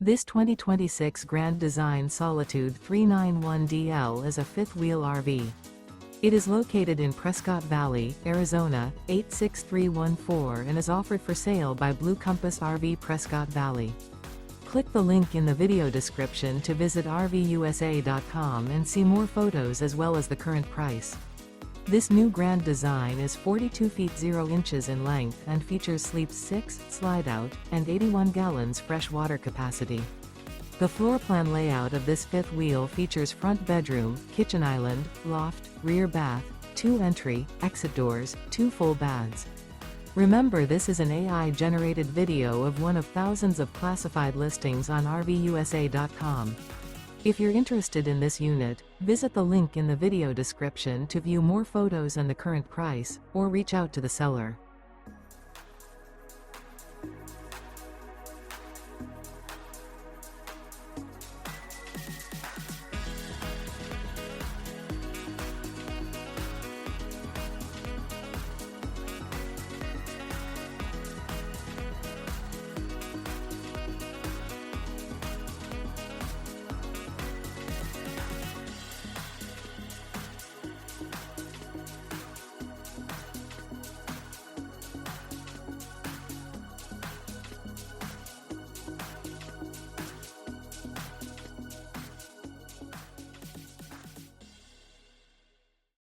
This 2026 Grand Design Solitude 391DL is a fifth-wheel RV. It is located in Prescott Valley, Arizona, 86314 and is offered for sale by Blue Compass RV Prescott Valley. Click the link in the video description to visit RVUSA.com and see more photos as well as the current price. This new Grand Design is 42 feet 0 inches in length and features sleeps 6, Slideout, and 81 gallons fresh water capacity. The floor plan layout of this fifth wheel features front bedroom, kitchen island, loft, rear bath, 2 entry, exit doors, 2 full baths. Remember, this is an AI-generated video of one of thousands of classified listings on RVUSA.com. If you're interested in this unit, visit the link in the video description to view more photos and the current price, or reach out to the seller.